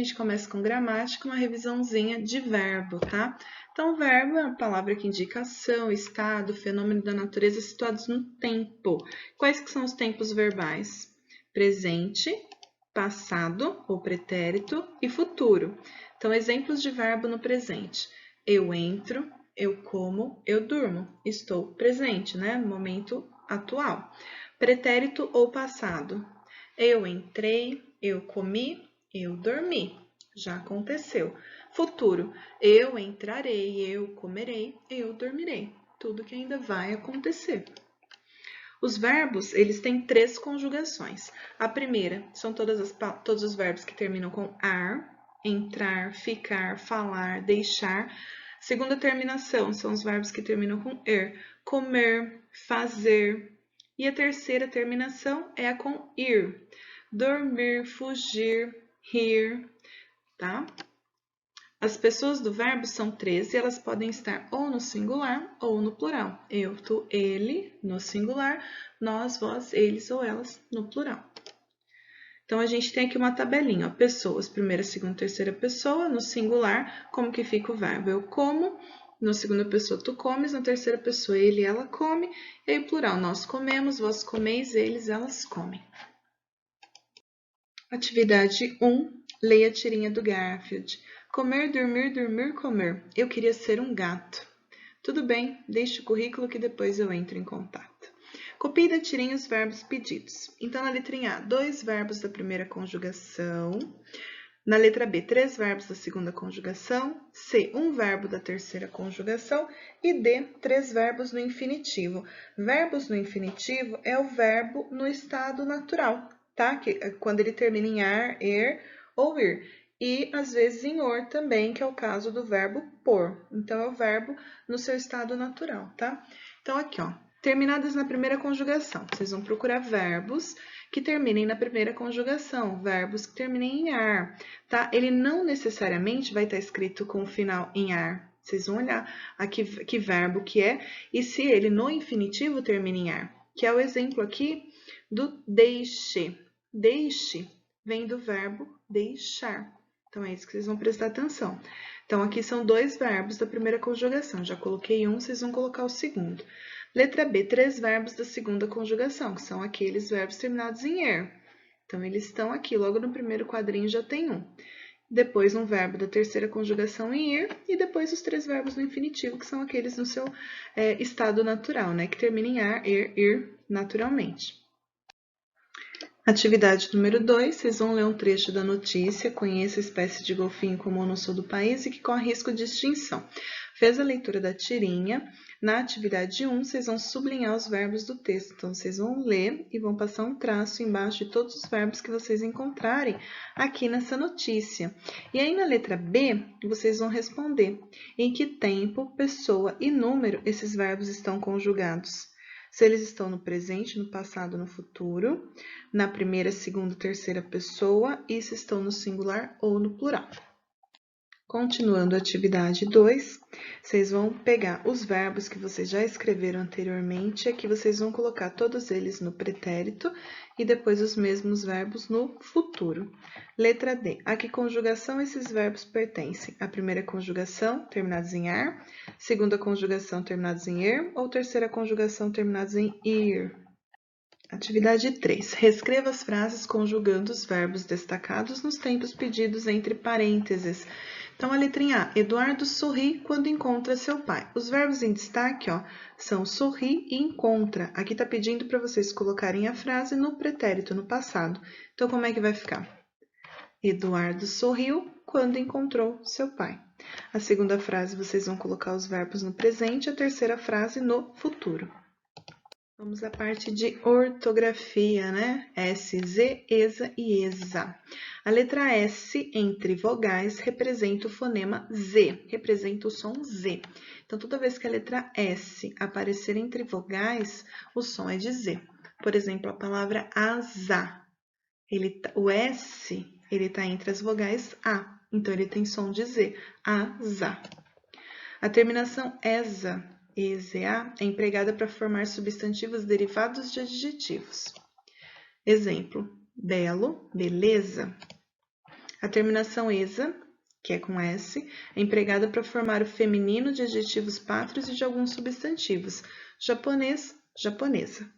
gente começa com gramática, uma revisãozinha de verbo, tá? Então, verbo é uma palavra que indica ação, estado, fenômeno da natureza situados no tempo. Quais que são os tempos verbais? Presente, passado ou pretérito e futuro. Então, exemplos de verbo no presente. Eu entro, eu como, eu durmo. Estou presente, né? No momento atual. Pretérito ou passado. Eu entrei, eu comi, eu dormi. Já aconteceu. Futuro. Eu entrarei, eu comerei, eu dormirei. Tudo que ainda vai acontecer. Os verbos, eles têm 3 conjugações. A primeira são todos os verbos que terminam com ar, entrar, ficar, falar, deixar. Segunda terminação são os verbos que terminam com comer, fazer. E a terceira terminação é a com ir, dormir, fugir, rir, tá? As pessoas do verbo são 3 e elas podem estar ou no singular ou no plural. Eu, tu, ele, no singular, nós, vós, eles ou elas, no plural. Então, a gente tem aqui uma tabelinha, ó, pessoas, primeira, segunda, terceira pessoa, no singular, como que fica o verbo? Eu como, na segunda pessoa tu comes, na terceira pessoa ele, ela come, e aí o plural, nós comemos, vós comeis, eles, elas comem. Atividade 1, leia a tirinha do Garfield. Comer, dormir, dormir, comer. Eu queria ser um gato. Tudo bem, deixe o currículo que depois eu entro em contato. Copie da tirinha os verbos pedidos. Então, na letrinha A, 2 verbos da primeira conjugação. Na letra B, 3 verbos da segunda conjugação. C, 1 verbo da terceira conjugação. E D, 3 verbos no infinitivo. Verbos no infinitivo é o verbo no estado natural, tá? Que, quando ele termina em ar, ou ir. E, às vezes, em or também, que é o caso do verbo pôr. Então, é o verbo no seu estado natural, tá? Então, aqui, ó, terminadas na primeira conjugação. Vocês vão procurar verbos que terminem na primeira conjugação, verbos que terminem em ar, tá? Ele não necessariamente vai estar escrito com o final em ar. Vocês vão olhar aqui que verbo que é e se ele no infinitivo termina em ar, que é o exemplo aqui do deixe. Deixe vem do verbo deixar. Então, é isso que vocês vão prestar atenção. Então, aqui são 2 verbos da primeira conjugação. Já coloquei um, vocês vão colocar o segundo. Letra B, 3 verbos da segunda conjugação, que são aqueles verbos terminados em er. Então, eles estão aqui, logo no primeiro quadrinho já tem um. Depois, um verbo da terceira conjugação em ir, e depois os 3 verbos no infinitivo, que são aqueles no seu estado natural, né? Que terminam em ar, ir naturalmente. Atividade número 2, vocês vão ler um trecho da notícia, conheça a espécie de golfinho comum no sul do país e que corre risco de extinção. Fez a leitura da tirinha. Na atividade 1, vocês vão sublinhar os verbos do texto. Então, vocês vão ler e vão passar um traço embaixo de todos os verbos que vocês encontrarem aqui nessa notícia. E aí, na letra B, vocês vão responder em que tempo, pessoa e número esses verbos estão conjugados. Se eles estão no presente, no passado, no futuro, na primeira, segunda, terceira pessoa e se estão no singular ou no plural. Continuando a atividade 2, vocês vão pegar os verbos que vocês já escreveram anteriormente, aqui vocês vão colocar todos eles no pretérito e depois os mesmos verbos no futuro. Letra D. A que conjugação esses verbos pertencem? A primeira conjugação, terminados em ar, segunda conjugação, terminados em er, ou terceira conjugação, terminados em ir? Atividade 3. Reescreva as frases conjugando os verbos destacados nos tempos pedidos entre parênteses. Então, a letrinha A, Eduardo sorri quando encontra seu pai. Os verbos em destaque, ó, são sorri e encontra. Aqui está pedindo para vocês colocarem a frase no pretérito, no passado. Então, como é que vai ficar? Eduardo sorriu quando encontrou seu pai. A segunda frase, vocês vão colocar os verbos no presente, a terceira frase no futuro. Vamos à parte de ortografia, né? S, Z, ESA e ESA. A letra S, entre vogais, representa o fonema Z, representa o som Z. Então, toda vez que a letra S aparecer entre vogais, o som é de Z. Por exemplo, a palavra asa. O S, ele está entre as vogais A, então ele tem som de Z, asa. A terminação ESA, ESA, é empregada para formar substantivos derivados de adjetivos. Exemplo, belo, beleza. A terminação esa, que é com S, é empregada para formar o feminino de adjetivos pátrios e de alguns substantivos. Japonês, japonesa.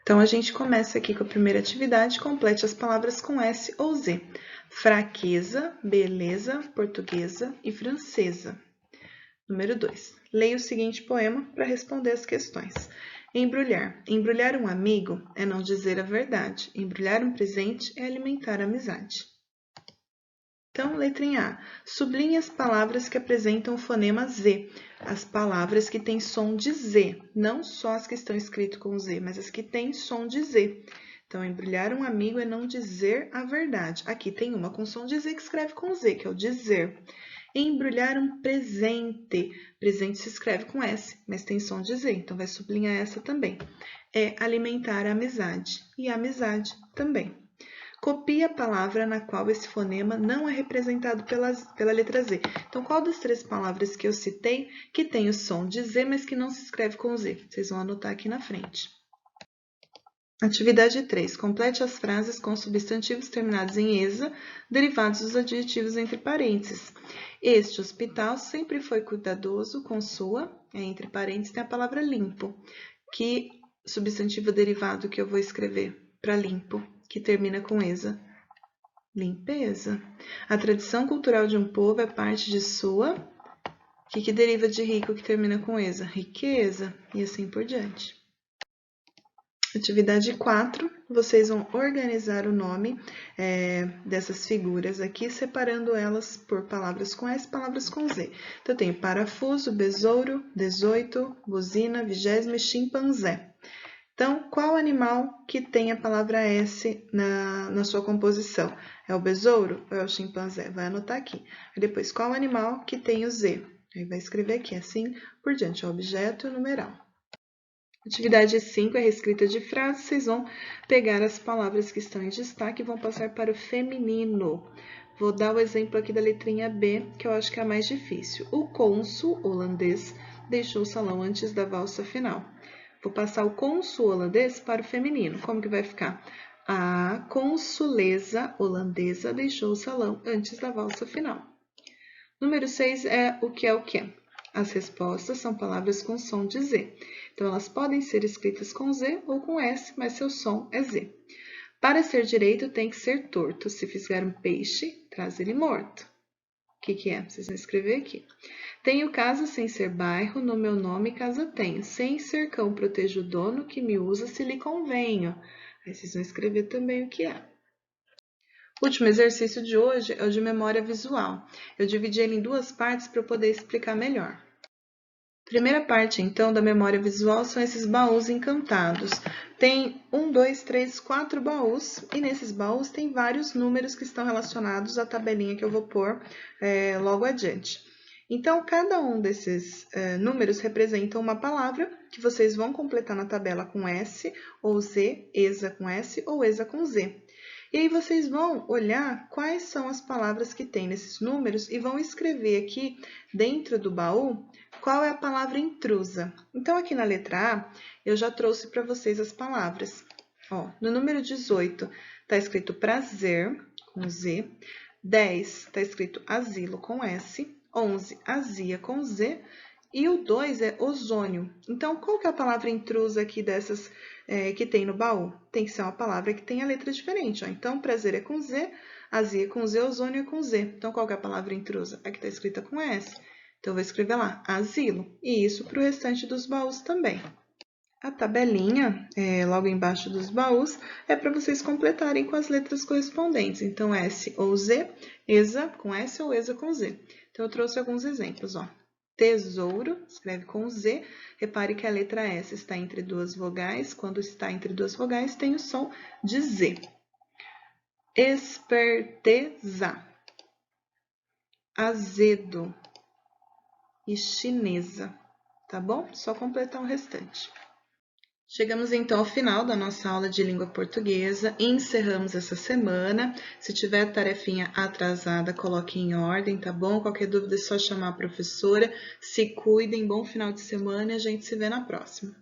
Então, a gente começa aqui com a primeira atividade, complete as palavras com S ou Z. Fraqueza, beleza, portuguesa e francesa. Número 2. Leia o seguinte poema para responder as questões. Embrulhar. Embrulhar um amigo é não dizer a verdade. Embrulhar um presente é alimentar a amizade. Então, letrinha A. Sublinhe as palavras que apresentam o fonema Z. As palavras que têm som de Z. Não só as que estão escritas com Z, mas as que têm som de Z. Então, embrulhar um amigo é não dizer a verdade. Aqui tem uma com som de Z que escreve com Z, que é o dizer. Embrulhar um presente. Presente se escreve com S, mas tem som de Z, então vai sublinhar essa também. É alimentar a amizade. E a amizade também. Copie a palavra na qual esse fonema não é representado pela letra Z. Então, qual das 3 palavras que eu citei que tem o som de Z, mas que não se escreve com Z? Vocês vão anotar aqui na frente. Atividade 3. Complete as frases com substantivos terminados em esa, derivados dos adjetivos entre parênteses. Este hospital sempre foi cuidadoso com sua, entre parênteses tem a palavra limpo. Que substantivo derivado que eu vou escrever para limpo, que termina com esa? Limpeza. A tradição cultural de um povo é parte de sua. O que deriva de rico que termina com esa? Riqueza. E assim por diante. Atividade 4, vocês vão organizar o nome dessas figuras aqui, separando elas por palavras com S e palavras com Z. Então, eu tenho parafuso, besouro, 18, buzina, 20º e chimpanzé. Então, qual animal que tem a palavra S na sua composição? É o besouro ou é o chimpanzé? Vai anotar aqui. E depois, qual animal que tem o Z? Aí vai escrever aqui, assim por diante, o objeto e o numeral. Atividade 5 é reescrita de frases. Vocês vão pegar as palavras que estão em destaque e vão passar para o feminino. Vou dar o exemplo aqui da letrinha B, que eu acho que é a mais difícil. O cônsul holandês deixou o salão antes da valsa final. Vou passar o cônsul holandês para o feminino. Como que vai ficar? A consulesa holandesa deixou o salão antes da valsa final. Número 6 é o que é o que. As respostas são palavras com som de Z. Então, elas podem ser escritas com Z ou com S, mas seu som é Z. Para ser direito, tem que ser torto. Se fisgar um peixe, traz ele morto. O que é? Vocês vão escrever aqui. Tenho casa sem ser bairro, no meu nome casa tenho. Sem ser cão, protejo o dono, que me usa se lhe convenho. Aí vocês vão escrever também o que é. O último exercício de hoje é o de memória visual. Eu dividi ele em 2 partes para eu poder explicar melhor. Primeira parte, então, da memória visual são esses baús encantados. Tem 1, 2, 3, 4 baús, e nesses baús tem vários números que estão relacionados à tabelinha que eu vou pôr logo adiante. Então, cada um desses números representa uma palavra que vocês vão completar na tabela com S ou Z, esa com S ou esa com Z. E aí vocês vão olhar quais são as palavras que tem nesses números e vão escrever aqui dentro do baú qual é a palavra intrusa. Então, aqui na letra A, eu já trouxe para vocês as palavras. Ó, no número 18, está escrito prazer, com Z. 10, está escrito asilo, com S. 11, azia, com Z. E o 2 é ozônio. Então, qual que é a palavra intrusa aqui dessas que tem no baú? Tem que ser uma palavra que tem a letra diferente. Ó. Então, prazer é com Z, azia é com Z, ozônio é com Z. Então, qual que é a palavra intrusa? Aqui está escrita com S. Então, eu vou escrever lá, asilo. E isso para o restante dos baús também. A tabelinha, logo embaixo dos baús, é para vocês completarem com as letras correspondentes. Então, S ou Z, esa com S ou esa com Z. Então, eu trouxe alguns exemplos, ó. Tesouro, escreve com Z. Repare que a letra S está entre 2 vogais. Quando está entre 2 vogais, tem o som de Z. Esperteza. Azedo. E chinesa. Tá bom? Só completar o restante. Chegamos então ao final da nossa aula de língua portuguesa e encerramos essa semana. Se tiver tarefinha atrasada, coloque em ordem, tá bom? Qualquer dúvida é só chamar a professora. Se cuidem, bom final de semana e a gente se vê na próxima.